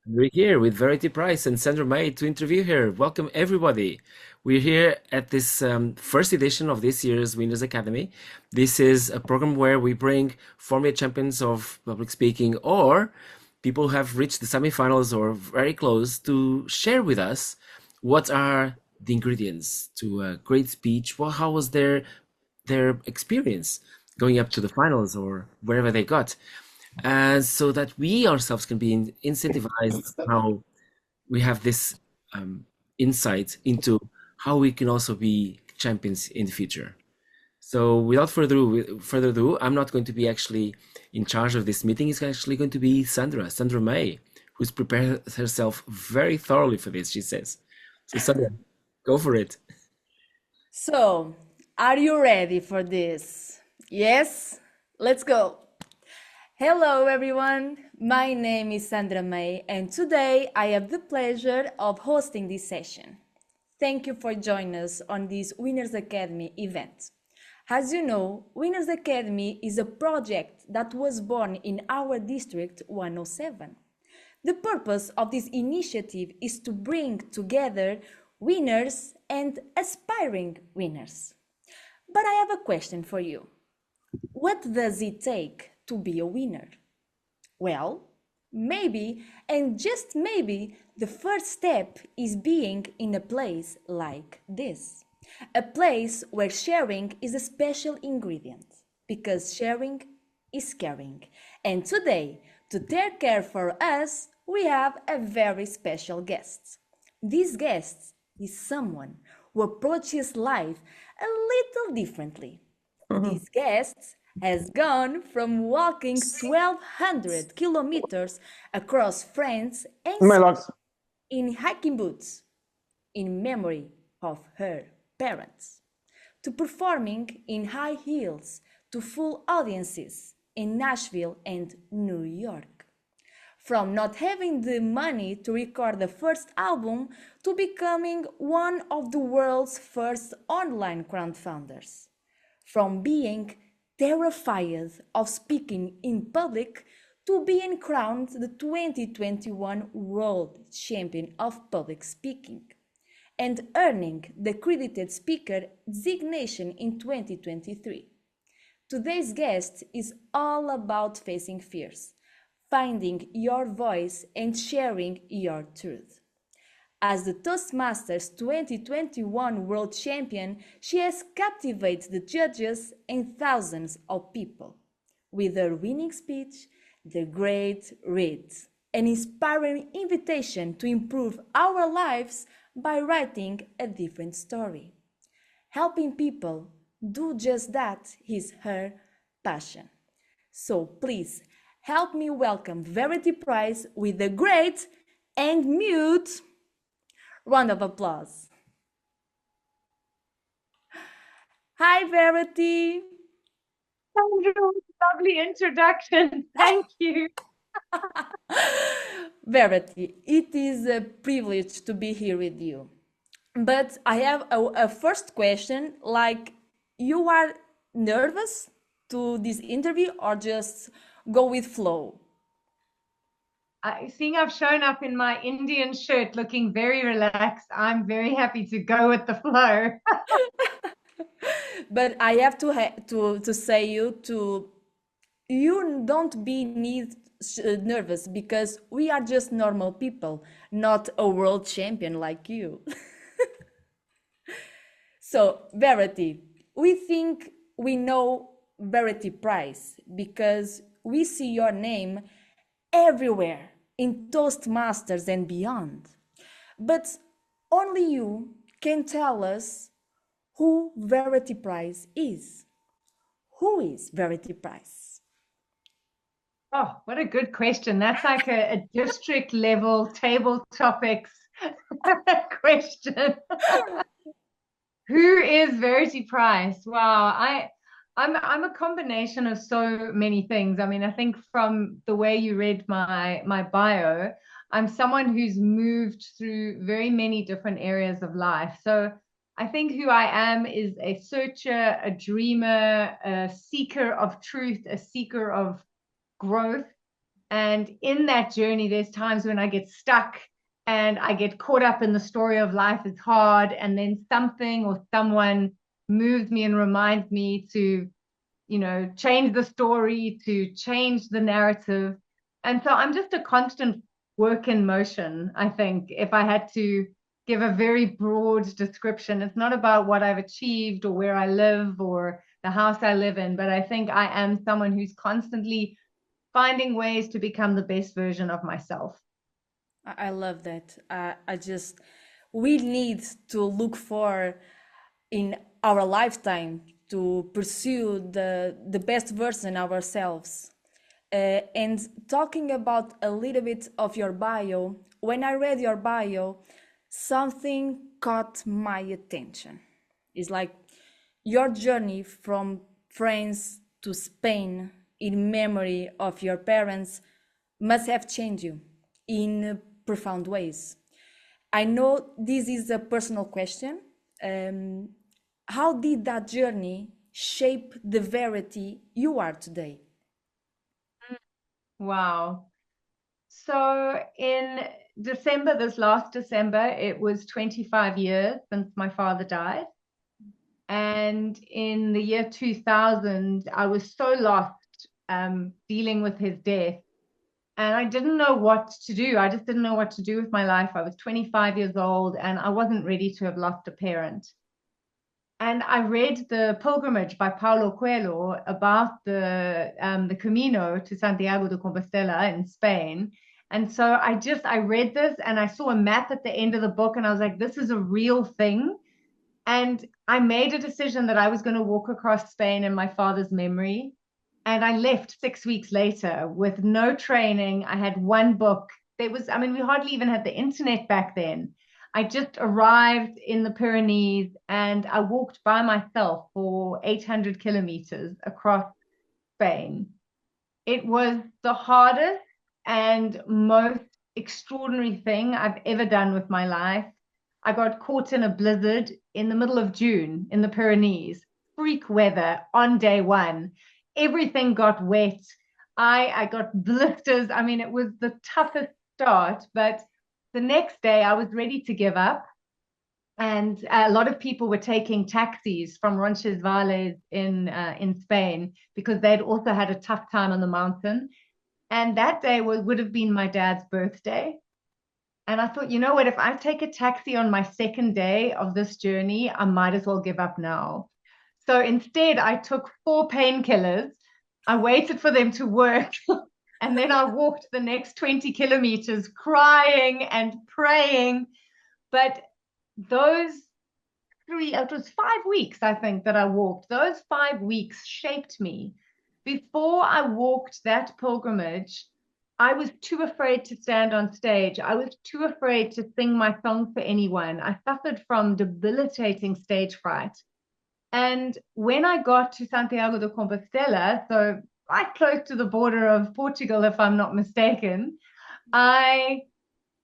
We're here with Verity Price and Sandra May to interview her. Welcome, everybody. We're here at this first edition of this year's Winners Academy. This is a program where we bring former champions of public speaking or people who have reached the semifinals or very close to share with us what are the ingredients to a great speech. Well, how was their experience going up to the finals or wherever they got? And so that we ourselves can be incentivized how we have this insight into how we can also be champions in the future. So without further ado, I'm not going to be actually in charge of this meeting. It's actually going to be Sandra May, who's prepared herself very thoroughly for this, she says. So Sandra, go for it. So, are you ready for this? Yes? Let's go. Hello, everyone. My name is Sandra May, and today I have the pleasure of hosting this session. Thank you for joining us on this Winners Academy event. As you know, Winners Academy is a project that was born in our District 107. The purpose of this initiative is to bring together winners and aspiring winners. But I have a question for you. What does it take to be a winner? Well, maybe, and just maybe, the first step is being in a place like this. A place where sharing is a special ingredient, because sharing is caring. And today, to take care for us, we have a very special guest. This guest is someone who approaches life a little differently. Mhm. This guest has gone from walking 1,200 kilometers across France and My Spain lord. in hiking boots in memory of her parents, to performing in high heels to full audiences in Nashville and New York. From not having the money to record the first album to becoming one of the world's first online crowdfunders. From being terrified of speaking in public to being crowned the 2021 World Champion of Public Speaking and earning the accredited speaker designation in 2023. Today's guest is all about facing fears, finding your voice, and sharing your truth. As the Toastmasters 2021 World Champion, she has captivated the judges and thousands of people with her winning speech, the great read, an inspiring invitation to improve our lives by writing a different story. Helping people do just that is her passion. So please help me welcome Verity Price with a great and mute round of applause. Hi, Verity. Andrew, lovely introduction. Thank you. Verity, it is a privilege to be here with you. But I have a first question, like, you are nervous to this interview or just go with flow? Seeing I've shown up in my Indian shirt looking very relaxed, I'm very happy to go with the flow. But I have to say you don't be need nervous because we are just normal people, not a world champion like you. So, Verity, we think we know Verity Price because we see your name everywhere in Toastmasters and beyond. But only you can tell us who Verity Price is. Who is Verity Price? Oh, what a good question. That's like a district level table topics question. Who is Verity Price? Wow, I'm a combination of so many things. I mean, I think from the way you read my bio, I'm someone who's moved through very many different areas of life. So I think who I am is a searcher, a dreamer, a seeker of truth, a seeker of growth. And in that journey, there's times when I get stuck and I get caught up in the story of life is hard, and then something or someone moves me and reminds me to, change the story, to change the narrative. And so I'm just a constant work in motion, I think, if I had to give a very broad description. It's not about what I've achieved or where I live or the house I live in, but I think I am someone who's constantly finding ways to become the best version of myself. I love that. We need to look for in our lifetime to pursue the best version of ourselves. And talking about a little bit of your bio, when I read your bio, something caught my attention. It's like your journey from France to Spain in memory of your parents must have changed you in profound ways. I know this is a personal question. Um, how did that journey shape the Verity you are today? Wow. So in December, this last December, it was 25 years since my father died. And in the year 2000, I was so lost dealing with his death. And I didn't know what to do. I just didn't know what to do with my life. I was 25 years old and I wasn't ready to have lost a parent. And I read The Pilgrimage by Paulo Coelho about the Camino to Santiago de Compostela in Spain. And so I read this and I saw a map at the end of the book and I was like, this is a real thing. And I made a decision that I was going to walk across Spain in my father's memory. And I left 6 weeks later with no training. I had one book. We hardly even had the internet back then. I just arrived in the Pyrenees and I walked by myself for 800 kilometers across Spain. It was the hardest and most extraordinary thing I've ever done with my life. I got caught in a blizzard in the middle of June in the Pyrenees, freak weather on day one. Everything got wet. I got blisters. It was the toughest start, but the next day I was ready to give up. And a lot of people were taking taxis from Roncesvalles in Spain because they'd also had a tough time on the mountain. And that day would have been my dad's birthday. And I thought, you know what, if I take a taxi on my second day of this journey, I might as well give up now. So instead, I took 4 painkillers. I waited for them to work. And then I walked the next 20 kilometers crying and praying. But those it was 5 weeks, I think, that I walked. Those 5 weeks shaped me. Before I walked that pilgrimage, I was too afraid to stand on stage. I was too afraid to sing my song for anyone. I suffered from debilitating stage fright. And when I got to Santiago de Compostela, so right close to the border of Portugal, if I'm not mistaken, I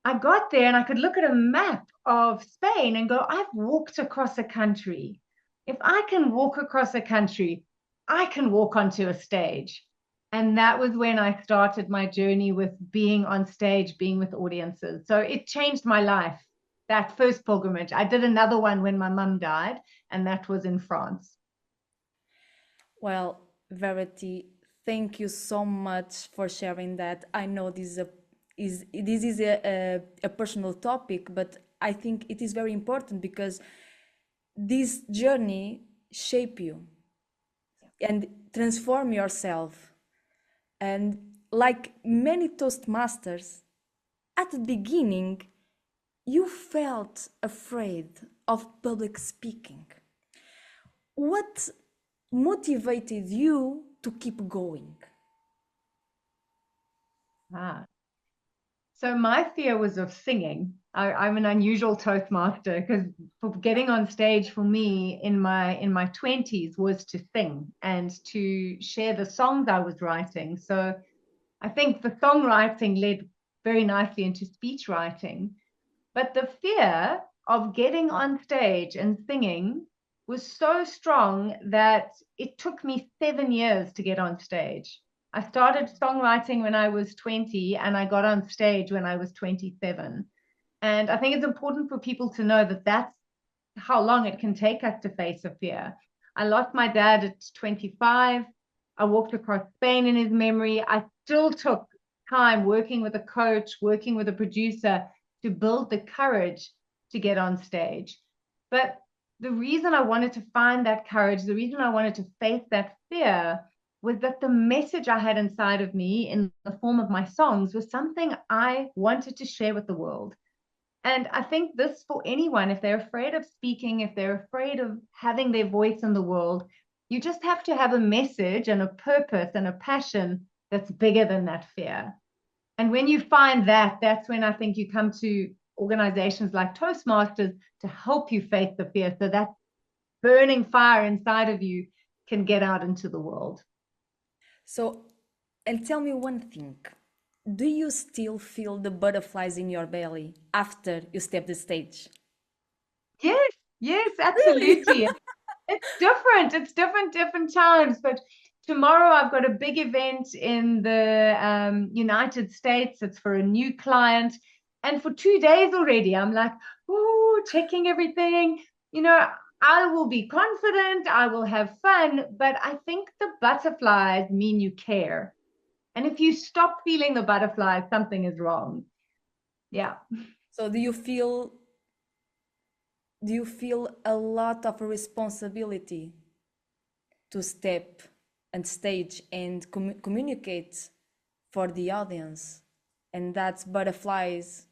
I got there and I could look at a map of Spain and go, I've walked across a country. If I can walk across a country, I can walk onto a stage. And that was when I started my journey with being on stage, being with audiences. So it changed my life, that first pilgrimage. I did another one when my mum died, and that was in France. Well, Verity, thank you so much for sharing that. I know this is a personal topic, but I think it is very important because this journey shape you and transform yourself. And like many Toastmasters, at the beginning, you felt afraid of public speaking. What motivated you to keep going? Ah. So my fear was of singing. I'm an unusual Toastmaster because getting on stage for me in my 20s was to sing and to share the songs I was writing. So I think the songwriting led very nicely into speech writing. But the fear of getting on stage and singing was so strong that it took me 7 years to get on stage. I started songwriting when I was 20 and I got on stage when I was 27. And I think it's important for people to know that that's how long it can take us to face a fear. I lost my dad at 25. I walked across Spain in his memory. I still took time working with a coach, working with a producer to build the courage to get on stage. But the reason I wanted to find that courage, the reason I wanted to face that fear was that the message I had inside of me in the form of my songs was something I wanted to share with the world. And I think this for anyone, if they're afraid of speaking, if they're afraid of having their voice in the world, you just have to have a message and a purpose and a passion that's bigger than that fear. And when you find that, that's when I think you come to organizations like Toastmasters to help you face the fear so that burning fire inside of you can get out into the world. So, and tell me one thing. Do you still feel the butterflies in your belly after you step the stage? Yes, yes, Really? absolutely. It's different. It's different times. But tomorrow I've got a big event in the United States. It's for a new client. And for 2 days already, I'm like, oh, checking everything. You know, I will be confident. I will have fun. But I think the butterflies mean you care. And if you stop feeling the butterflies, something is wrong. Yeah. So do you feel a lot of responsibility to step and stage and communicate for the audience? And that butterflies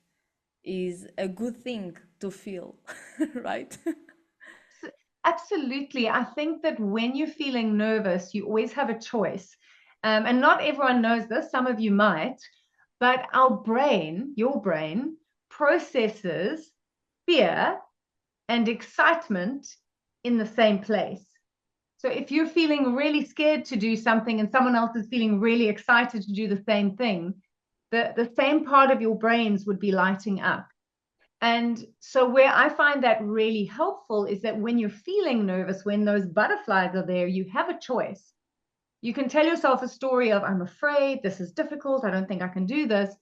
is a good thing to feel, right? Absolutely. I think that when you're feeling nervous, you always have a choice. And not everyone knows this, some of you might, but our brain, your brain, processes fear and excitement in the same place. So if you're feeling really scared to do something and someone else is feeling really excited to do the same thing, the same part of your brains would be lighting up. And so, where I find that really helpful is that when you're feeling nervous, when those butterflies are there, you have a choice. You can tell yourself a story of, I'm afraid, this is difficult, I don't think I can do this.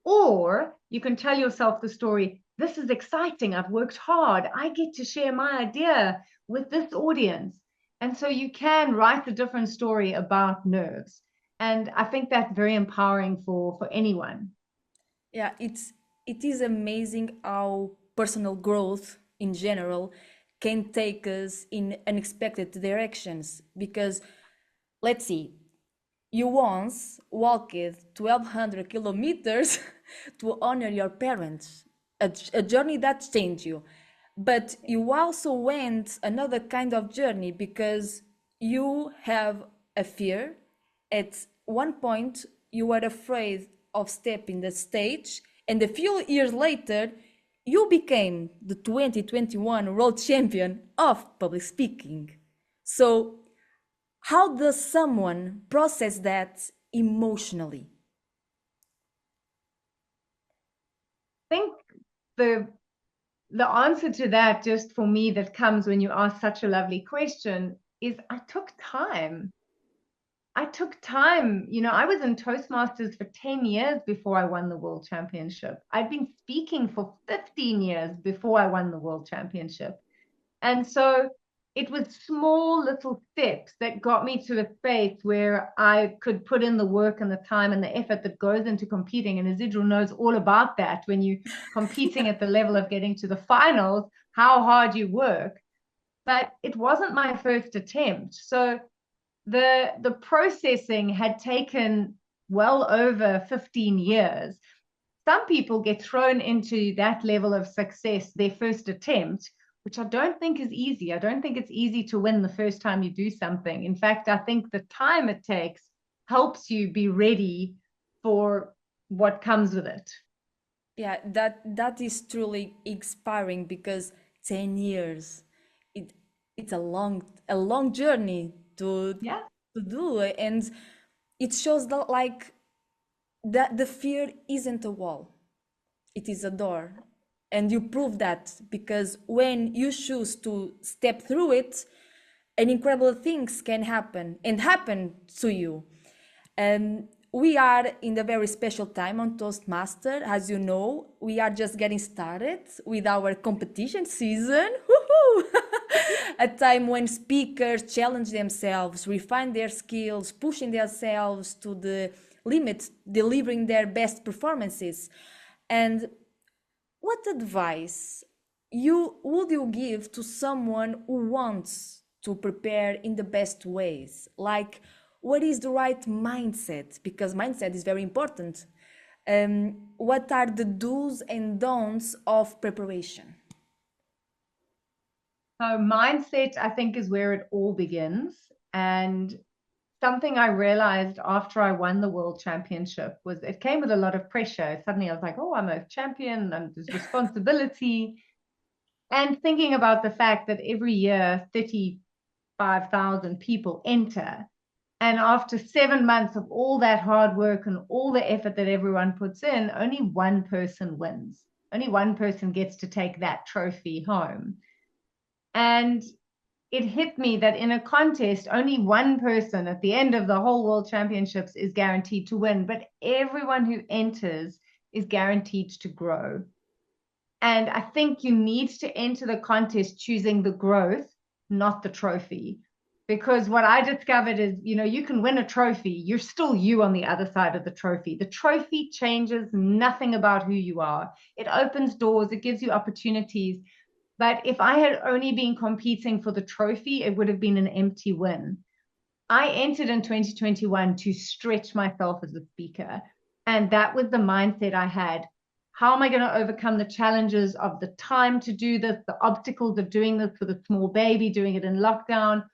Or you can tell yourself the story, this is exciting, I've worked hard, I get to share my idea with this audience. And so you can write a different story about nerves. And I think that's very empowering for anyone. Yeah, it is amazing how personal growth in general can take us in unexpected directions. Because let's see, you once walked 1,200 kilometers to honor your parents, a journey that changed you. But you also went another kind of journey because you have a fear. At one point, you were afraid of stepping the stage, and a few years later, you became the 2021 world champion of public speaking. So, how does someone process that emotionally? I think the the answer to that, just for me, that comes when you ask such a lovely question is I took time. I took time. I was in Toastmasters for 10 years before I won the world championship. I'd been speaking for 15 years before I won the world championship. And so it was small little steps that got me to a space where I could put in the work and the time and the effort that goes into competing. And Isidro knows all about that when you're competing at the level of getting to the finals, how hard you work. But it wasn't my first attempt. So the processing had taken well over 15 years. Some people get thrown into that level of success their first attempt, which I don't think is easy. I don't think it's easy to win the first time you do something. In fact, I think the time it takes helps you be ready for what comes with it. Yeah, that is truly inspiring because 10 years, it it's a long journey Yeah. to do, and it shows that like that the fear isn't a wall, it is a door. And you prove that because when you choose to step through it, an incredible things can happen and happen to you. We are in a very special time on Toastmaster. As you know, we are just getting started with our competition season. Woohoo! A time when speakers challenge themselves, refine their skills, pushing themselves to the limit, delivering their best performances. And what advice would you give to someone who wants to prepare in the best ways? Like, what is the right mindset? Because mindset is very important. What are the do's and don'ts of preparation? So mindset, I think, is where it all begins. And something I realized after I won the world championship was it came with a lot of pressure. Suddenly I was like, oh, I'm a champion and there's responsibility. And thinking about the fact that every year 35,000 people enter. And after 7 months of all that hard work and all the effort that everyone puts in, only one person wins. Only one person gets to take that trophy home. And it hit me that in a contest, only one person at the end of the whole World Championships is guaranteed to win, but everyone who enters is guaranteed to grow. And I think you need to enter the contest choosing the growth, not the trophy. Because what I discovered is, you can win a trophy, you're still you on the other side of the trophy. The trophy changes nothing about who you are. It opens doors, it gives you opportunities. But if I had only been competing for the trophy, it would have been an empty win. I entered in 2021 to stretch myself as a speaker. And that was the mindset I had. How am I going to overcome the challenges of the time to do this, the obstacles of doing this with a small baby, doing it in lockdown?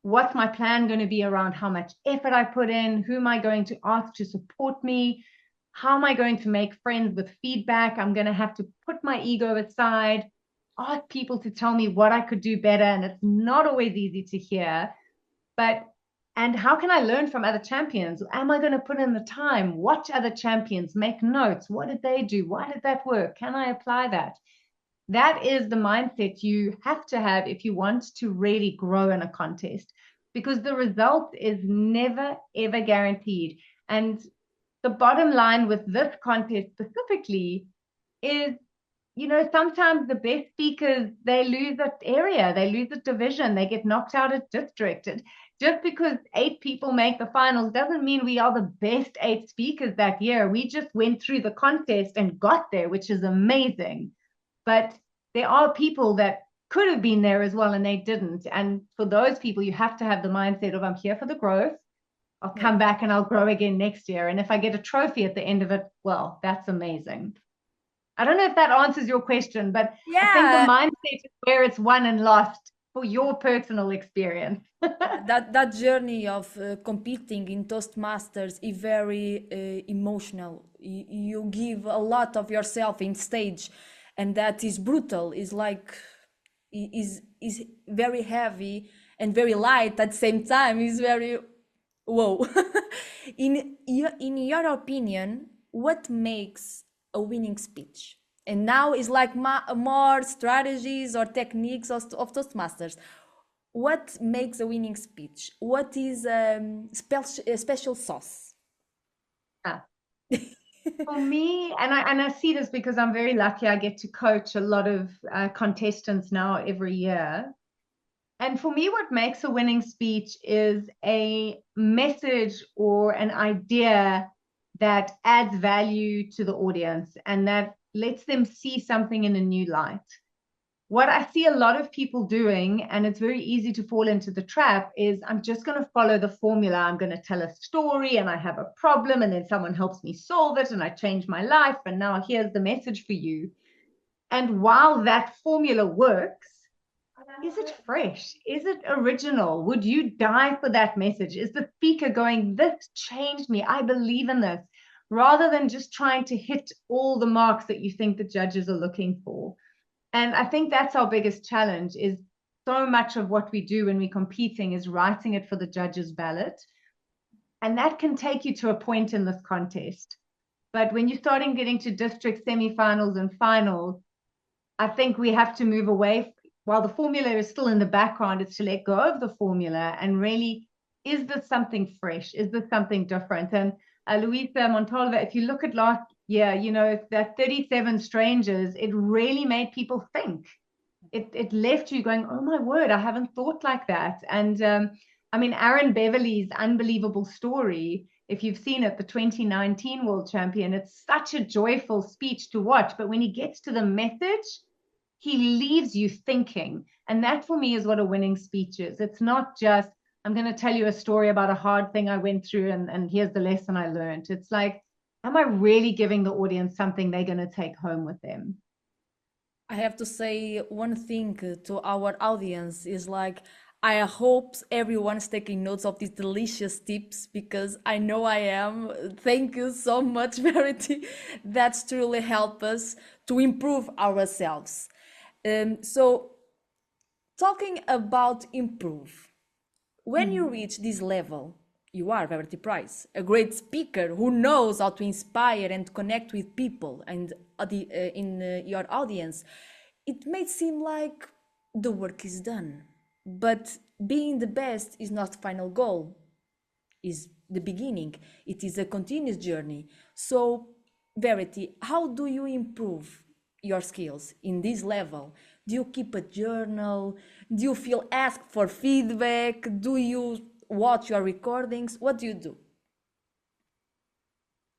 What's my plan going to be around how much effort I put in? Who am I going to ask to support me? How am I going to make friends with feedback? I'm going to have to put my ego aside, ask people to tell me what I could do better. And it's not always easy to hear, and how can I learn from other champions? Am I going to put in the time, watch other champions, make notes? What did they do? Why did that work? Can I apply that? That is the mindset you have to have if you want to really grow in a contest, because the result is never, ever guaranteed. And the bottom line with this contest specifically is, sometimes the best speakers, they lose that area, they lose the division, they get knocked out at district. Just because 8 people make the finals doesn't mean we are the best 8 speakers that year. We just went through the contest and got there, which is amazing. But there are people that could have been there as well and they didn't. And for those people, you have to have the mindset of, I'm here for the growth. I'll come back and I'll grow again next year. And if I get a trophy at the end of it, well, that's amazing. I don't know if that answers your question, but I think the mindset is where it's won and lost for your personal experience. that journey of competing in Toastmasters is very emotional. You give a lot of yourself in stage, and that is brutal. Is like is very heavy and very light at the same time. Is very whoa. In your opinion, what makes a winning speech? And now is like more strategies or techniques of Toastmasters. What makes a winning speech? What is a special sauce? Ah. For me, and I see this because I'm very lucky, I get to coach a lot of contestants now every year. And for me, what makes a winning speech is a message or an idea that adds value to the audience and that lets them see something in a new light. What I see a lot of people doing, and it's very easy to fall into the trap, is I'm just going to follow the formula. I'm going to tell a story and I have a problem and then someone helps me solve it and I change my life. And now here's the message for you. And while that formula works, is it fresh? Is it original? Would you die for that message? Is the speaker going, this changed me, I believe in this, rather than just trying to hit all the marks that you think the judges are looking for? And I think that's our biggest challenge, is so much of what we do when we're competing is writing it for the judges' ballot. And that can take you to a point in this contest. But when you're starting getting to district semifinals and finals, I think we have to move away. While the formula is still in the background, it's to let go of the formula and really is this something fresh? Is this something different? And Louisa Montalva, if you look at last year, you know, that 37 strangers, it really made people think. It left you going, oh my word, I haven't thought like that. And I mean, Aaron Beverly's unbelievable story, if you've seen it, the 2019 world champion, it's such a joyful speech to watch. But when he gets to the message, he leaves you thinking. And that for me is what a winning speech is. It's not just, I'm going to tell you a story about a hard thing I went through and here's the lesson I learned. It's like, am I really giving the audience something they're going to take home with them? I have to say one thing to our audience is like, I hope everyone's taking notes of these delicious tips because I know I am. Thank you so much, Verity. That's truly help us to improve ourselves. So talking about improve, when you reach this level, you are Verity Price, a great speaker who knows how to inspire and connect with people and in your audience. It may seem like the work is done, but being the best is not the final goal, is the beginning. It is a continuous journey. So, Verity, how do you improve your skills in this level? Do you keep a journal? Do you feel asked for feedback? Do you watch your recordings? What do you do?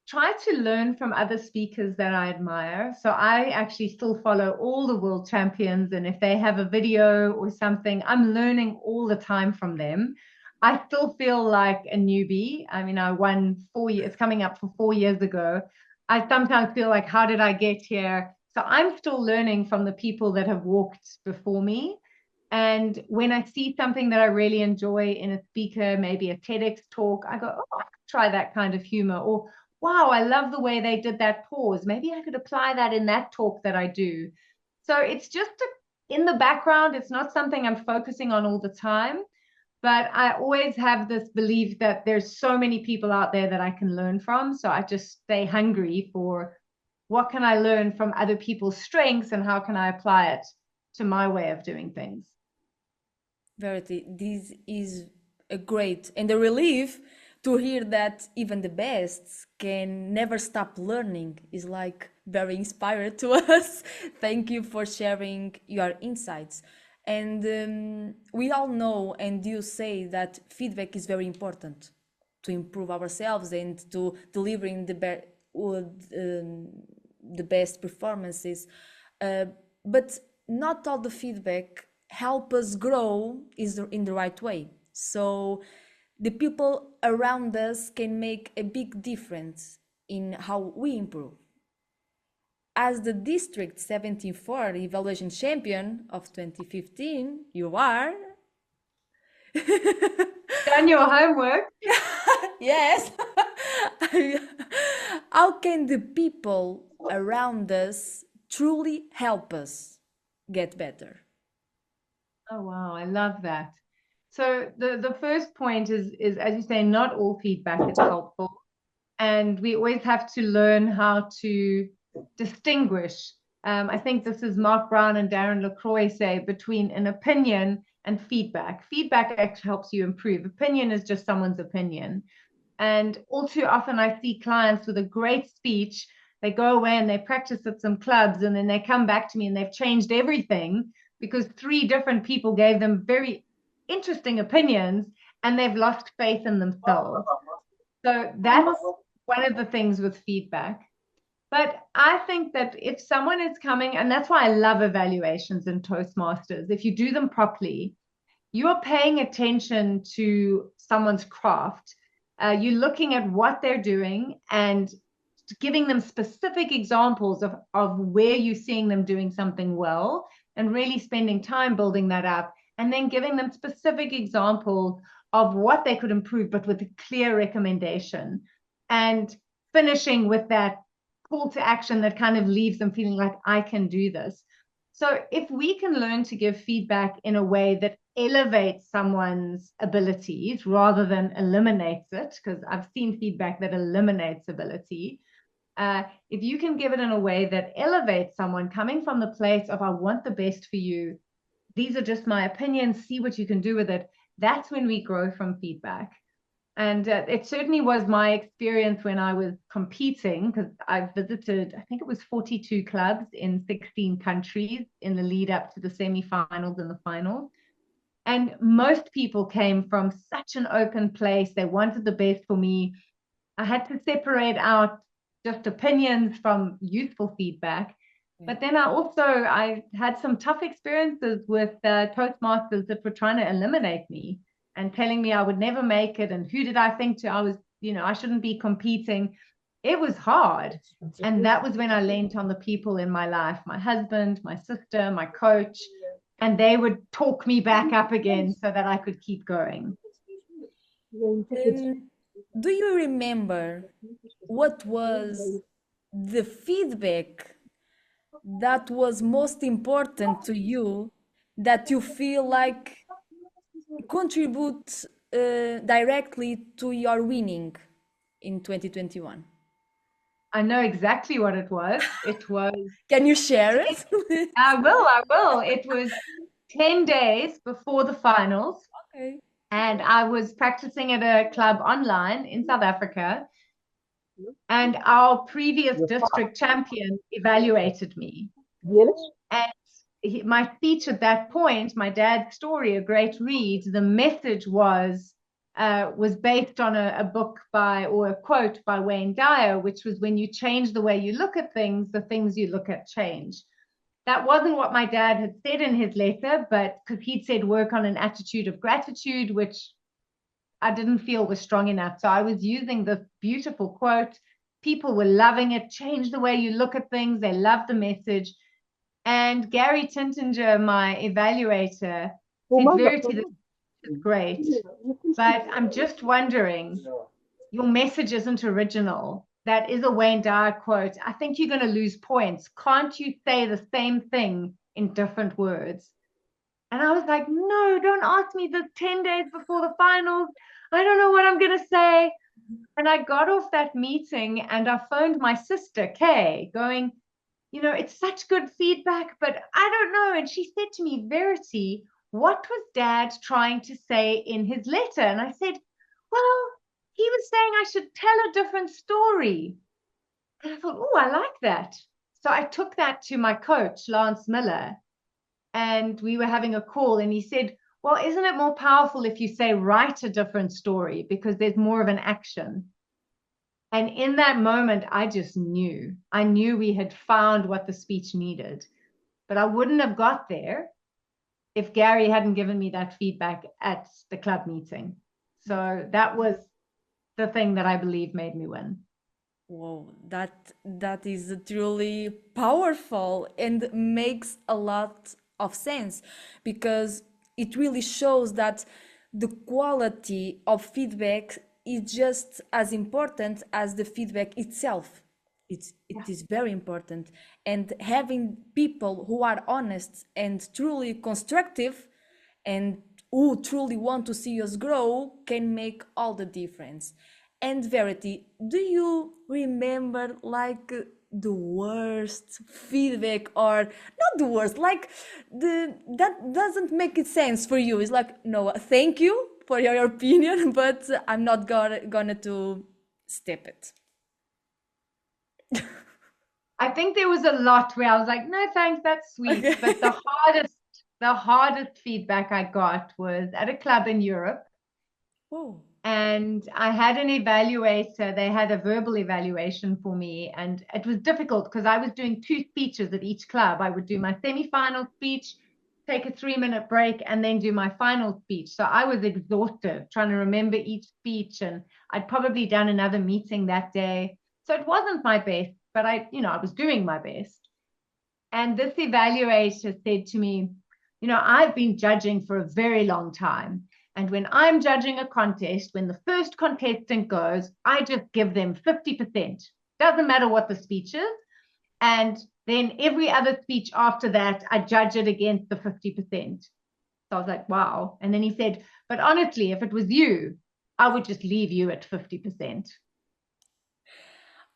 Try to learn from other speakers that I admire. So I actually still follow all the world champions. And if they have a video or something, I'm learning all the time from them. I still feel like a newbie. I mean, I won 4 years, coming up for 4 years ago. I sometimes feel like, how did I get here? So I'm still learning from the people that have walked before me. And when I see something that I really enjoy in a speaker, maybe a TEDx talk, I go, oh, I could try that kind of humor. Or, wow, I love the way they did that pause. Maybe I could apply that in that talk that I do. So it's just in the background. It's not something I'm focusing on all the time. But I always have this belief that there's so many people out there that I can learn from. So I just stay hungry for what can I learn from other people's strengths and how can I apply it to my way of doing things. Verity, this is a great and a relief to hear that even the best can never stop learning is like very inspired to us. Thank you for sharing your insights. And we all know, and you say that feedback is very important to improve ourselves and to delivering the best performances. But not all the feedback help us grow is in the right way. So the people around us can make a big difference in how we improve. As the District 74 evaluation champion of 2015, you are. Done your homework. Yes. How can the people around us truly help us get better? Oh wow, I love that. So the first point is as you say, not all feedback is helpful. And we always have to learn how to distinguish. I think this is Mark Brown and Darren LaCroix say between an opinion and feedback. Feedback actually helps you improve. Opinion is just someone's opinion. And all too often, I see clients with a great speech. They go away and they practice at some clubs, and then they come back to me and they've changed everything because three different people gave them very interesting opinions and they've lost faith in themselves. So that's one of the things with feedback. But I think that if someone is coming, and that's why I love evaluations in Toastmasters, if you do them properly, you are paying attention to someone's craft. You're looking at what they're doing and giving them specific examples of where you're seeing them doing something well and really spending time building that up and then giving them specific examples of what they could improve, but with a clear recommendation and finishing with that call to action that kind of leaves them feeling like I can do this. So if we can learn to give feedback in a way that elevates someone's abilities rather than eliminates it, because I've seen feedback that eliminates ability. If you can give it in a way that elevates someone coming from the place of, I want the best for you. These are just my opinions. See what you can do with it. That's when we grow from feedback. And it certainly was my experience when I was competing, because I visited, I think it was 42 clubs in 16 countries in the lead up to the semifinals and the finals. And most people came from such an open place. They wanted the best for me. I had to separate out just opinions from useful feedback. But then I had some tough experiences with Toastmasters that were trying to eliminate me and telling me I would never make it. And who did I think to? I was, I shouldn't be competing. It was hard. And that was when I leaned on the people in my life, my husband, my sister, my coach, and they would talk me back up again so that I could keep going. Do you remember what was the feedback that was most important to you, that you feel like contribute directly to your winning in 2021? I know exactly what it was. It was, Can you share it? I will. It was 10 days before the finals, Okay. and I was practicing at a club online in South Africa, and our previous district champion evaluated me. And my speech at that point, my dad's story, A Great Read, the message was based on a book by, or a quote by Wayne Dyer, which was, when you change the way you look at things, the things you look at change. That wasn't what my dad had said in his letter, but because he'd said work on an attitude of gratitude, which I didn't feel was strong enough. So I was using this beautiful quote. People were loving it. Change the way you look at things. They loved the message. And Gary Tintinger, my evaluator, said, Verity, this is great, but I'm just wondering, your message isn't original. That is a Wayne Dyer quote. I think you're going to lose points. Can't you say the same thing in different words? And I was like, no, don't ask me the 10 days before the finals. I don't know what I'm going to say. And I got off that meeting and I phoned my sister, Kay, going, it's such good feedback, but I don't know. And she said to me, Verity, what was Dad trying to say in his letter? And I said, well, he was saying I should tell a different story. And I thought, oh, I like that. So I took that to my coach, Lance Miller, and we were having a call, and he said, well, isn't it more powerful if you say write a different story, because there's more of an action? And in that moment, I just knew. I knew we had found what the speech needed. But I wouldn't have got there if Gary hadn't given me that feedback at the club meeting. So that was the thing that I believe made me win. Whoa, that is truly powerful and makes a lot of sense, because it really shows that the quality of feedback is just as important as the feedback itself. It is very important, and having people who are honest and truly constructive and who truly want to see us grow can make all the difference. And Verity, do you remember like the worst feedback, or not the worst, like the that doesn't make it sense for you? It's like, no, thank you for your opinion, but I'm not gonna to step it. I think there was a lot where I was like, no, thanks, that's sweet. But Okay. the hardest feedback I got was at a club in Europe. Oh. And I had an evaluator. They had a verbal evaluation for me, and it was difficult because I was doing two speeches at each club. I would do my semi-final speech, take a 3-minute break, and then do my final speech. So I was exhausted trying to remember each speech, and I'd probably done another meeting that day. So it wasn't my best, but I was doing my best. And this evaluator said to me, I've been judging for a very long time. And when I'm judging a contest, when the first contestant goes, I just give them 50%. Doesn't matter what the speech is. And then every other speech after that, I judge it against the 50%. So I was like, wow. And then he said, but honestly, if it was you, I would just leave you at 50%.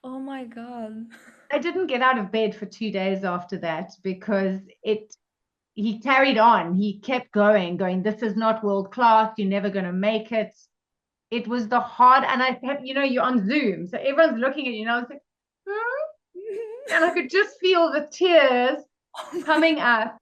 Oh my God. I didn't get out of bed for 2 days after that because he carried on. He kept going, this is not world class. You're never going to make it. It was the hard, and I had, you're on Zoom, so everyone's looking at you, and I was like, and I could just feel the tears coming up.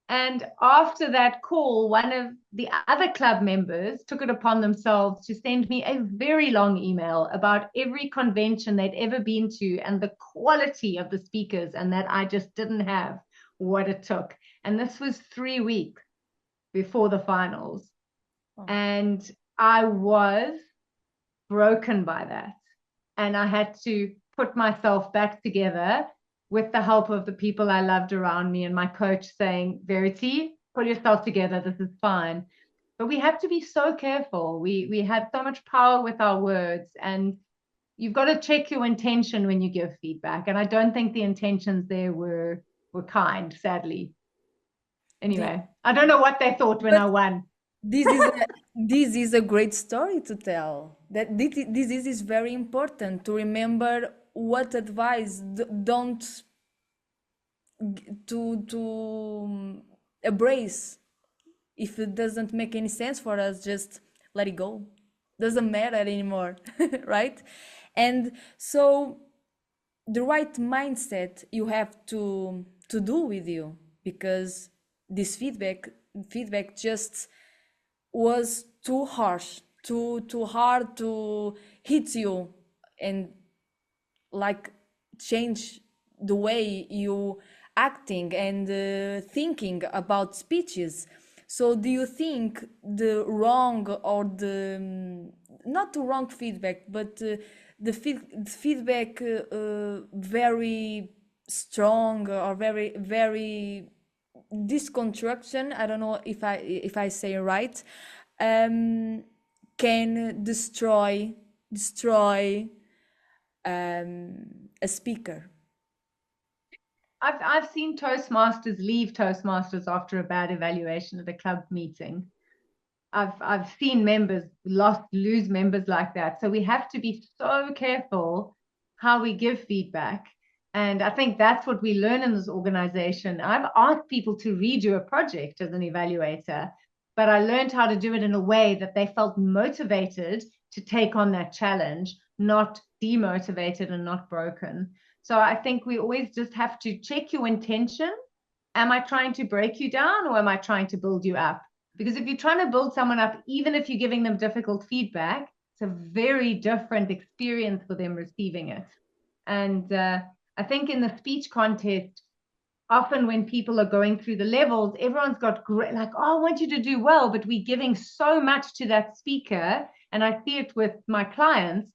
And after that call, one of the other club members took it upon themselves to send me a very long email about every convention they'd ever been to and the quality of the speakers, and that I just didn't have what it took. And this was 3 weeks before the finals. Oh. And I was broken by that. And I had to put myself back together with the help of the people I loved around me and my coach saying, Verity, pull yourself together. This is fine. But we have to be so careful. We have so much power with our words, and you've got to check your intention when you give feedback. And I don't think the intentions there were kind, sadly. Anyway, I don't know what they thought when I won. This is a great story to tell. That this is very important to remember what advice don't to embrace. If it doesn't make any sense for us, just let it go. Doesn't matter anymore, right? And so the right mindset you have to do with you, because this feedback just was too harsh, too hard to hit you, and like change the way you acting and thinking about speeches. So do you think the wrong or the not the wrong feedback, but feedback very strong or very disconstruction, I don't know if I say right, can destroy a speaker? I've seen Toastmasters leave Toastmasters after a bad evaluation at a club meeting. I've seen members lose members like that. So we have to be so careful how we give feedback. And I think that's what we learn in this organization. I've asked people to redo a project as an evaluator, but I learned how to do it in a way that they felt motivated to take on that challenge, not demotivated and not broken. So I think we always just have to check your intention. Am I trying to break you down, or am I trying to build you up? Because if you're trying to build someone up, even if you're giving them difficult feedback, it's a very different experience for them receiving it. And I think in the speech contest, often when people are going through the levels, everyone's got great, like, oh, I want you to do well, but we're giving so much to that speaker. And I see it with my clients.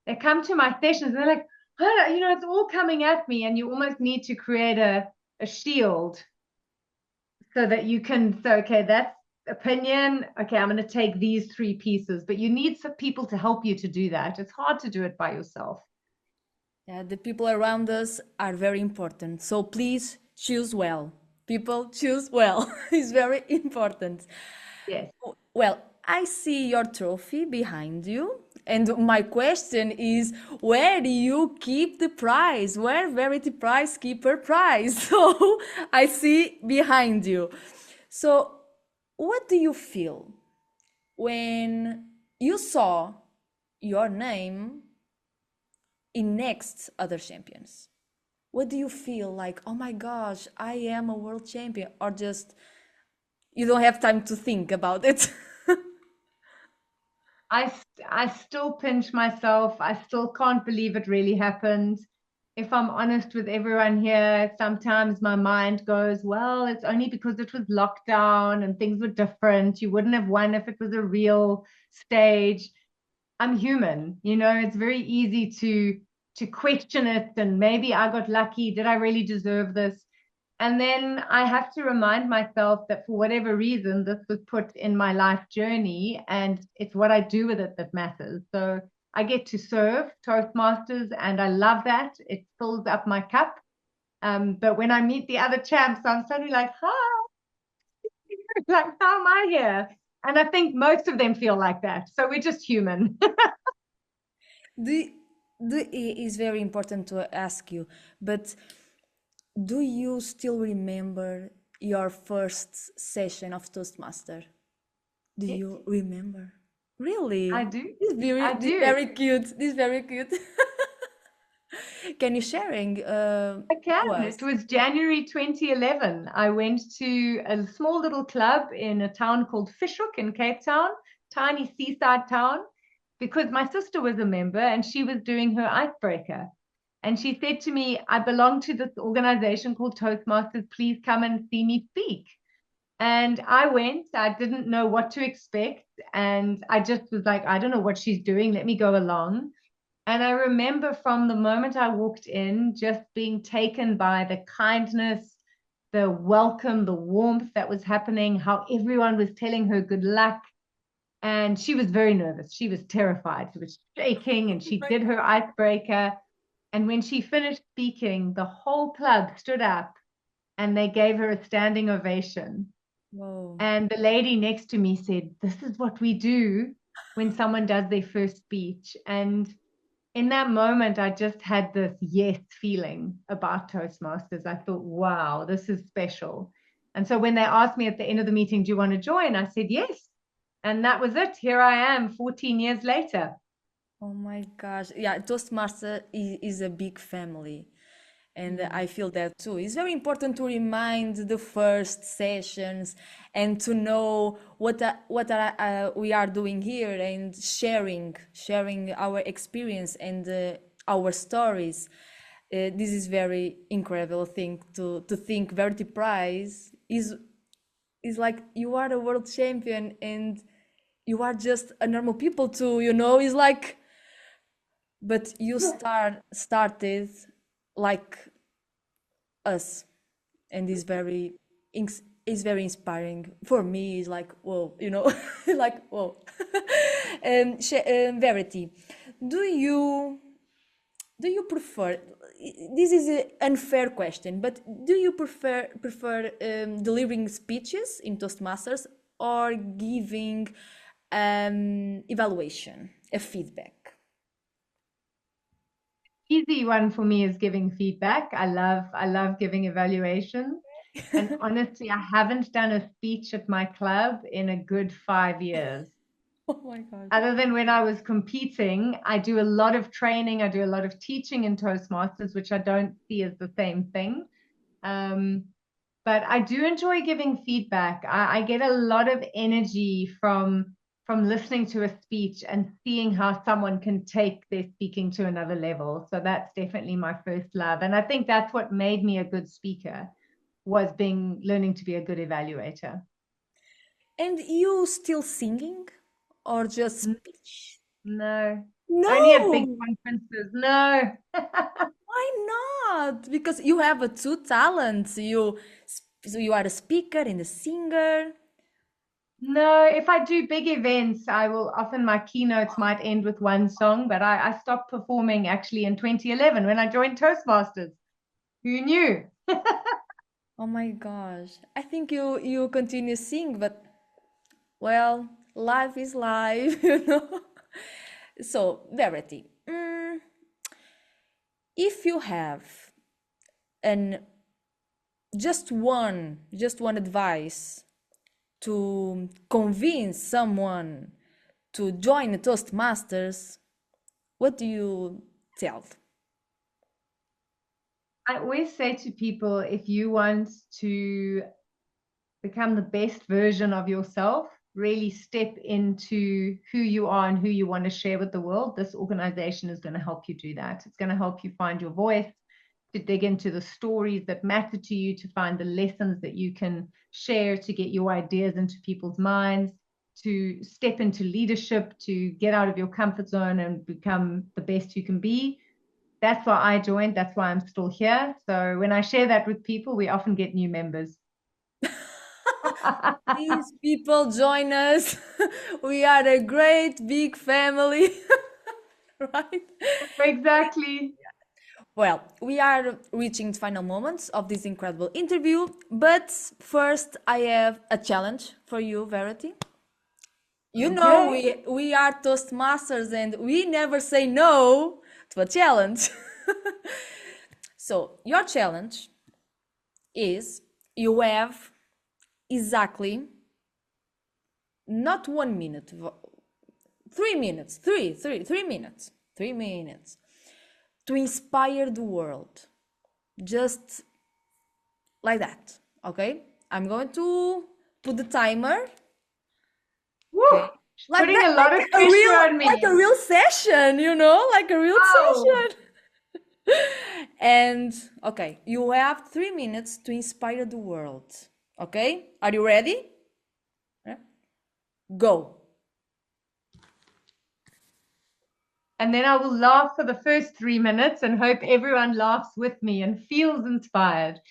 They come to my sessions and they're like, oh, it's all coming at me. And you almost need to create a shield so that you can say, okay, that's opinion. Okay, I'm going to take these 3 pieces, but you need some people to help you to do that. It's hard to do it by yourself. Yeah, the people around us are very important. So please choose well. People, choose well. It's very important. Yes. Well, I see your trophy behind you. And my question is, where do you keep the prize? Where Verity Price keep her prize? So I see behind you. So what do you feel when you saw your name in next other champions? What do you feel like, oh my gosh, I am a world champion, or just you don't have time to think about it? I still pinch myself. I still can't believe it really happened. If I'm honest with everyone here, sometimes my mind goes, well, it's only because it was lockdown and things were different. You wouldn't have won if it was a real stage. I'm human, it's very easy to question it, and maybe I got lucky. Did I really deserve this? And then I have to remind myself that for whatever reason, this was put in my life journey, and it's what I do with it that matters. So I get to serve Toastmasters, and I love that. It fills up my cup. But when I meet the other champs, I'm suddenly like, hi, like, how am I here? And I think most of them feel like that. So we're just human. the, it is very important to ask you, but do you still remember your first session of Toastmaster? Do Yes, you remember? I Really? do. This I this do. very cute. This very cute. Can you sharing I to can. It us? was January 2011. I went to a small little club in a town called Fishhook in Cape Town, tiny seaside town, because my sister was a member and she was doing her icebreaker. And she said to me, I belong to this organization called Toastmasters. Please come and see me speak. And I went, I didn't know what to expect. And I just was like, I don't know what she's doing. Let me go along. And I remember from the moment I walked in, just being taken by the kindness, the welcome, the warmth that was happening, how everyone was telling her good luck. And she was very nervous. She was terrified. She was shaking and she did her icebreaker. And when she finished speaking, the whole club stood up and they gave her a standing ovation. Whoa. And the lady next to me said, This is what we do when someone does their first speech. And in that moment, I just had this yes feeling about Toastmasters. I thought, wow, this is special. And so when they asked me at the end of the meeting, do you want to join? I said, yes. And that was it. Here I am 14 years later. Oh my gosh. Yeah, Toastmaster is a big family. And Mm. I feel that too. It's very important to remind the first sessions and to know we are doing here and sharing our experience and our stories. This is very incredible thing to think. Verity Price is like you are a world champion and you are just a normal people too. It's like, but you started like us, and is very inspiring for me. It's like whoa, like whoa. Verity, do you do you prefer, this is an unfair question, but do you prefer delivering speeches in Toastmasters or giving evaluation, a feedback? Easy one for me is giving feedback. I love giving evaluations. And honestly, I haven't done a speech at my club in a good 5 years. Oh my God. Other than when I was competing, I do a lot of training, I do a lot of teaching in Toastmasters, which I don't see as the same thing. Um, but I do enjoy giving feedback. I get a lot of energy from listening to a speech and seeing how someone can take their speaking to another level. So that's definitely my first love. And I think that's what made me a good speaker, was being learning to be a good evaluator. And you still singing or just speech? No, only at big No, conferences. No. why not? Because you have two talents. So you are a speaker and a singer. No, if I do big events, I will often my keynotes might end with one song, but I stopped performing actually in 2011 when I joined Toastmasters. Who knew? Oh my gosh. I think you continue sing, but well, life is life. So, Verity, if you have an just one advice to convince someone to join the Toastmasters, what do you tell? I always say to people, if you want to become the best version of yourself, really step into who you are and who you want to share with the world, this organization is going to help you do that. It's going to help you find your voice, to dig into the stories that matter to you, to find the lessons that you can share, to get your ideas into people's minds, to step into leadership, to get out of your comfort zone and become the best you can be. That's why I joined. That's why I'm still here. So when I share that with people, we often get new members. Please, people, join us. We are a great big family, right? Exactly. Well, we are reaching the final moments of this incredible interview, but first I have a challenge for you, Verity. You know, Okay. we are Toastmasters and we never say no to a challenge. So, your challenge is you have exactly not 1 minute, 3 minutes, 3 minutes, 3 minutes to inspire the world. Just like that, okay? I'm going to put the timer. Woo! Okay. She's Like putting that, a lot of a pressure real, on like a me. real session, like a real Wow. session. And okay, you have 3 minutes to inspire the world. Okay, are you ready? Yeah. Go. And then I will laugh for the first 3 minutes and hope everyone laughs with me and feels inspired.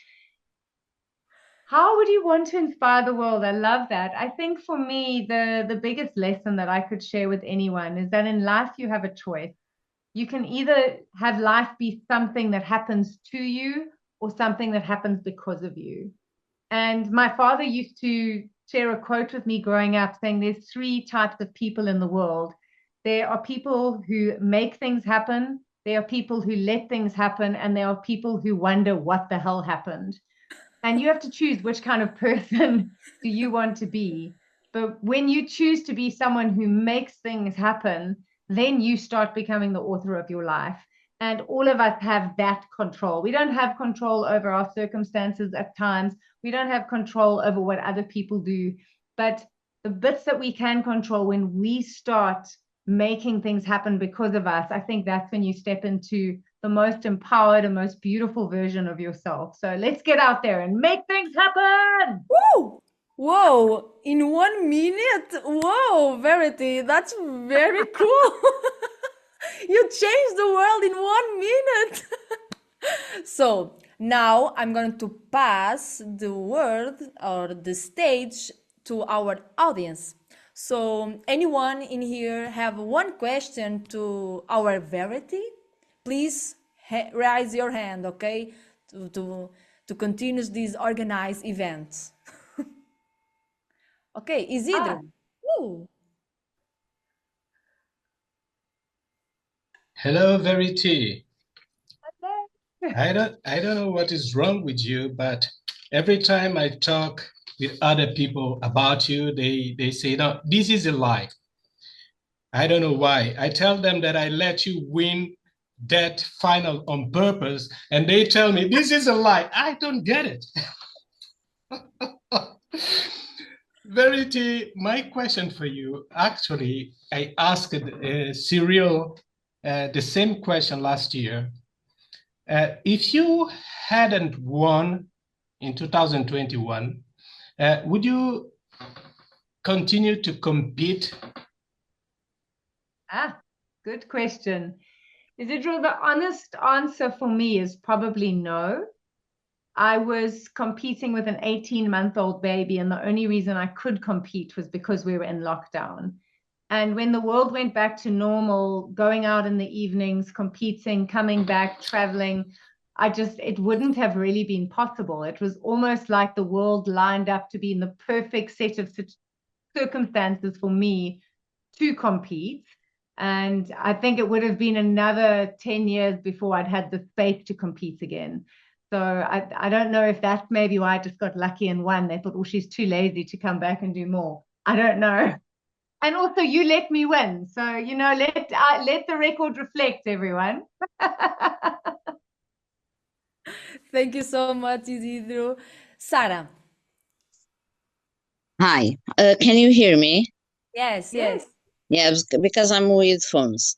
How would you want to inspire the world? I love that. I think for me, the biggest lesson that I could share with anyone is that in life you have a choice. You can either have life be something that happens to you or something that happens because of you. And my father used to share a quote with me growing up saying there's three types of people in the world. There are people who make things happen, there are people who let things happen, and there are people who wonder what the hell happened. And you have to choose which kind of person do you want to be. But when you choose to be someone who makes things happen, then you start becoming the author of your life. And all of us have that control. We don't have control over our circumstances at times. We don't have control over what other people do. But the bits that we can control, when we start making things happen because of us, I think that's when you step into the most empowered and most beautiful version of yourself. So let's get out there and make things happen. Woo! Whoa! In 1 minute? Whoa, Verity, that's very cool. You changed the world in 1 minute. So now I'm going to pass the word or the stage to our audience. So anyone in here have one question to our Verity? Please raise your hand, okay? To continue this organized event. Okay, Ah, Isidro. Woo. Hello, Verity. hello. I don't know what is wrong with you, but every time I talk with other people about you, they say, no, this is a lie. I don't know why. I tell them that I let you win that final on purpose, and they tell me this is a lie. I don't get it. Verity, my question for you, actually, I asked Cyril the same question last year. If you hadn't won in 2021, would you continue to compete? Ah, good question. Isidro, the honest answer for me is probably no. I was competing with an 18-month-old baby, and the only reason I could compete was because we were in lockdown. And when the world went back to normal, going out in the evenings, competing, coming back, traveling, it wouldn't have really been possible. It was almost like the world lined up to be in the perfect set of circumstances for me to compete. And I think it would have been another 10 years before I'd had the space to compete again. So I don't know if that's maybe why I just got lucky and won. They thought, oh, she's too lazy to come back and do more. I don't know. And also, you let me win. So, let the record reflect, everyone. Thank you so much, Isidro. Sarah. Hi, can you hear me? Yes, Yes. yes. Yeah, because I'm with phones.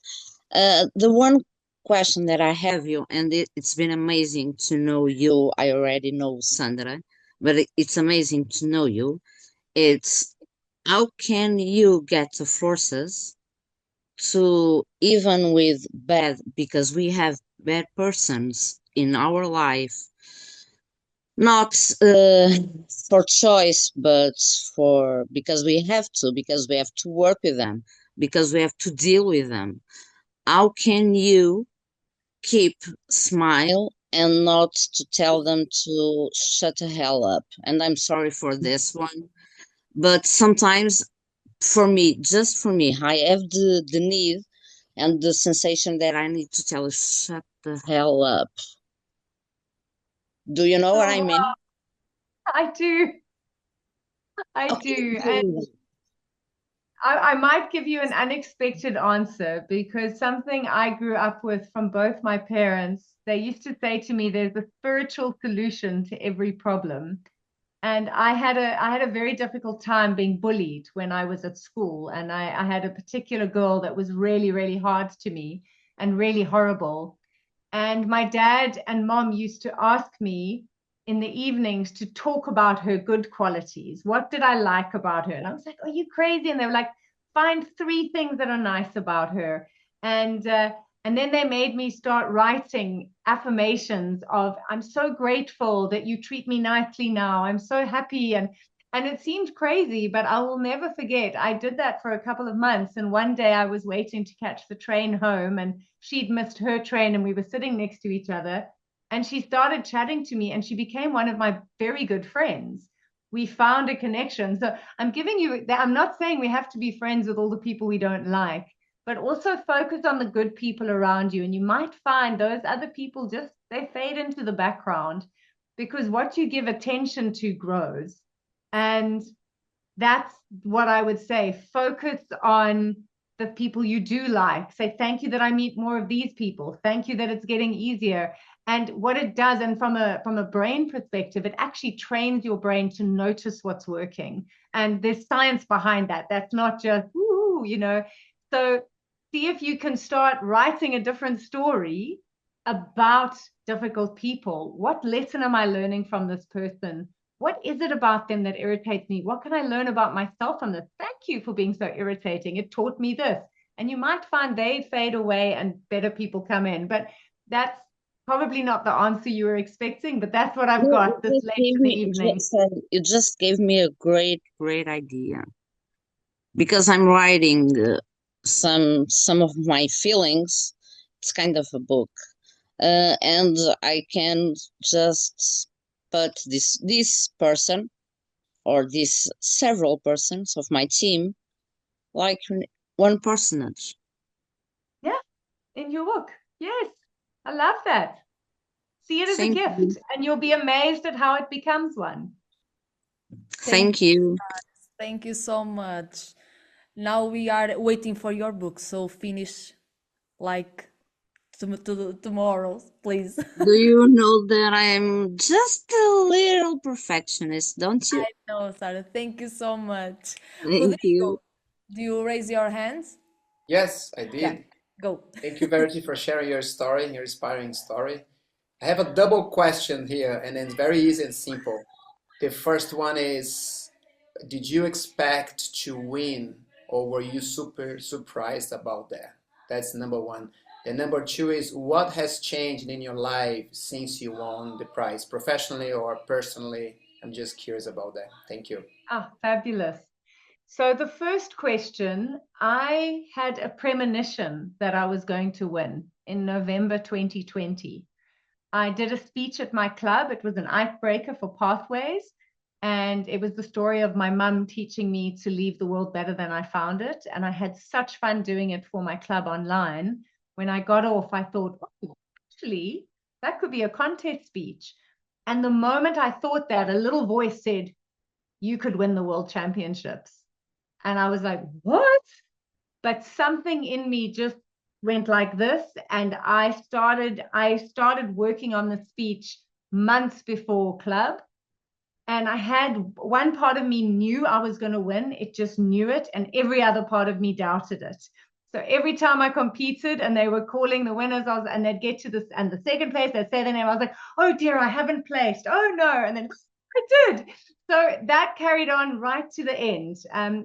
The one question that I have you, and it's been amazing to know you. I already know Sandra, but it's amazing to know you. It's how can you get the forces to, even with bad, because we have bad persons in our life, not for choice, but for because we have to work with them, because we have to deal with them. How can you keep smile and not to tell them to shut the hell up? And I'm sorry for this one, but sometimes just for me, I have the need and the sensation that I need to tell you, shut the hell up. Do you know what I Oh, mean? I do. I Okay, do. And so I might give you an unexpected answer because something I grew up with from both my parents, they used to say to me, there's a spiritual solution to every problem. And I had a very difficult time being bullied when I was at school. And I had a particular girl that was really, really hard to me and really horrible. And my dad and mom used to ask me in the evenings to talk about her good qualities. What did I like about her? And I was like, are you crazy? And they were like, find three things that are nice about her. And then they made me start writing affirmations of, I'm so grateful that you treat me nicely now. I'm so happy. And it seemed crazy, but I will never forget. I did that for a couple of months. And one day I was waiting to catch the train home, and she'd missed her train, and we were sitting next to each other. And she started chatting to me, and she became one of my very good friends. We found a connection. So I'm giving you that. I'm not saying we have to be friends with all the people we don't like, but also focus on the good people around you. And you might find those other people just, they fade into the background because what you give attention to grows. And that's what I would say. Focus on the people you do like. Say, thank you that I meet more of these people. Thank you that it's getting easier. And what it does, and from a brain perspective, it actually trains your brain to notice what's working. And there's science behind that. That's not just, ooh, you know. So see if you can start writing a different story about difficult people. What lesson am I learning from this person? What is it about them that irritates me? What can I learn about myself from this? Thank you for being so irritating. It taught me this. And you might find they fade away and better people come in. But that's probably not the answer you were expecting, but that's what I've got this late in the evening. you just gave me a great idea because I'm writing some of my feelings. It's kind of a book, and I can just put this person or these several persons of my team like one personage. Yeah, in your book. Yes, I love that. See it as a Thank you. gift, and you'll be amazed at how it becomes one. Thank Thank you. thank you so much. Now we are waiting for your book, so finish like tomorrow, please. Do you know that I'm just a little perfectionist, don't you? No, Sarah, thank you so much. Thank Rodrigo, you. do you raise your hands? Yes, I Yeah, did. go. Thank you, Verity, for sharing your story, your inspiring story. I have a double question here, and it's very easy and simple. The first one is, did you expect to win, or were you super surprised about that? That's number one. The number two is, what has changed in your life since you won the prize, professionally or personally? I'm just curious about that. Thank you. Ah, fabulous. So the first question, I had a premonition that I was going to win in November 2020. I did a speech at my club. It was an icebreaker for Pathways. And it was the story of my mum teaching me to leave the world better than I found it. And I had such fun doing it for my club online. When I got off, I thought, oh, actually, that could be a contest speech. And the moment I thought that, a little voice said, you could win the world championships. And I was like, what? But something in me just went like this. And I started working on the speech months before club. And I had one part of me knew I was going to win. It just knew it. And every other part of me doubted it. So every time I competed and they were calling the winners, and they'd get to this, and the second place, they'd say their name. I was like, oh dear, I haven't placed. Oh no. And then I did. So that carried on right to the end.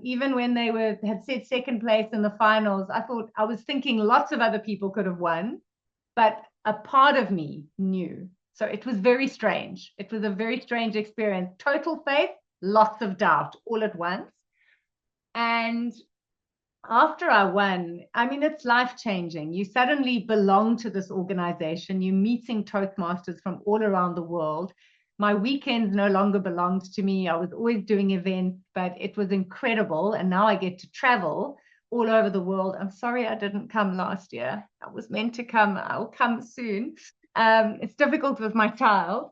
Even when they had said second place in the finals, I was thinking lots of other people could have won, but a part of me knew. So it was very strange. It was a very strange experience. Total faith, lots of doubt all at once. And after I won, I mean, it's life changing. You suddenly belong to this organization. You're meeting Toastmasters from all around the world. My weekends no longer belonged to me. I was always doing events, but it was incredible. And now I get to travel all over the world. I'm sorry I didn't come last year. I was meant to come. I'll come soon. It's difficult with my child.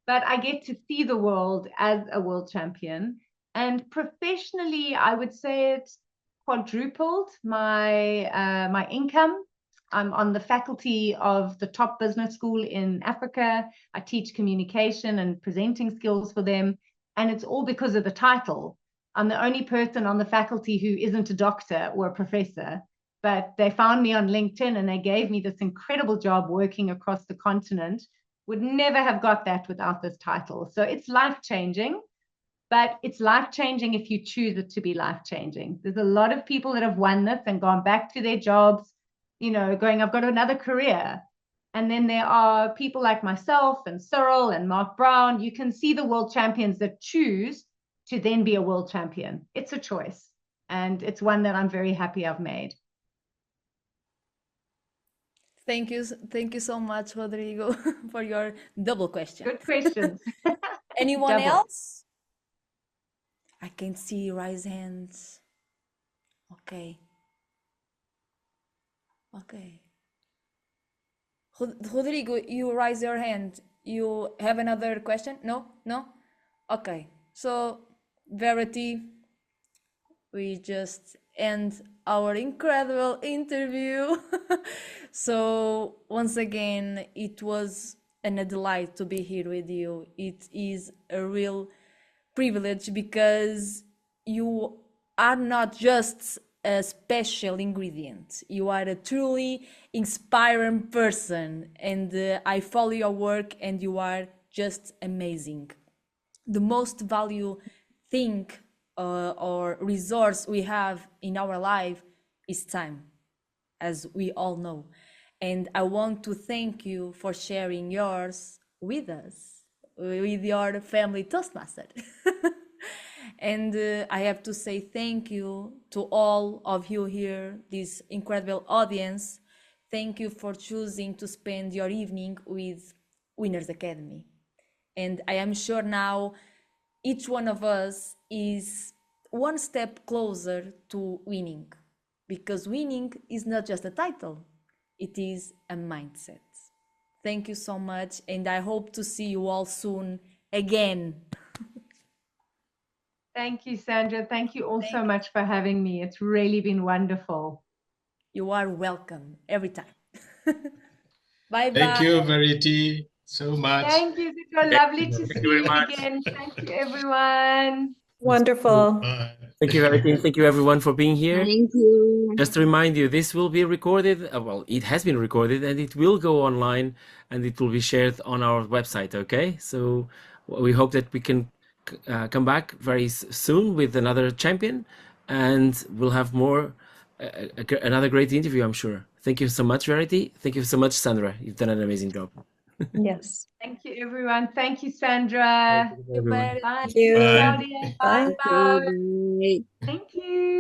but I get to see the world as a world champion. And professionally, I would say it's quadrupled my income. I'm on the faculty of the top business school in Africa. I teach communication and presenting skills for them, and it's all because of the title. I'm the only person on the faculty who isn't a doctor or a professor, but they found me on LinkedIn and they gave me this incredible job working across the continent. Would never have got that without this title. So it's life-changing, but it's life-changing if you choose it to be life-changing. There's a lot of people that have won this and gone back to their jobs, going, I've got another career. And then there are people like myself and Cyril and Mark Brown. You can see the world champions that choose to then be a world champion. It's a choice, and it's one that I'm very happy I've made. Thank you so much, Rodrigo, for your double question. Good questions. Anyone Double. else? I can see raise hands. Okay. Rodrigo, you raise your hand. You have another question? No? Okay. So, Verity, we just end our incredible interview. So, once again, it was a delight to be here with you. It is a real privilege because you are not just a special ingredient. You are a truly inspiring person, and I follow your work, and you are just amazing. The most valuable thing or resource we have in our life is time, as we all know. And I want to thank you for sharing yours with us, with your family Toastmaster. And I have to say thank you to all of you here, this incredible audience. Thank you for choosing to spend your evening with Winners Academy. And I am sure now each one of us is one step closer to winning, because winning is not just a title, it is a mindset. Thank you so much, and I hope to see you all soon again. Thank you, Sandra. Thank you all so much for having me. It's really been wonderful. You are welcome every time. Bye bye. Thank you, Verity, so much. Thank you. It's so lovely to see very you much. again. Thank you, everyone. Wonderful. Bye. Thank you, Verity. Thank you, everyone, for being here. Thank you. Just to remind you, this will be recorded. Well, it has been recorded, and it will go online, and it will be shared on our website. Okay, so we hope that we can come back very soon with another champion, and we'll have more another great interview, I'm sure. Thank you so much, Verity. Thank you so much, Sandra. You've done an amazing job. Yes. Thank you, everyone. Thank you, Sandra. Everyone. Bye. Thank you. Claudia. Bye. Bye. Bye. Thank you.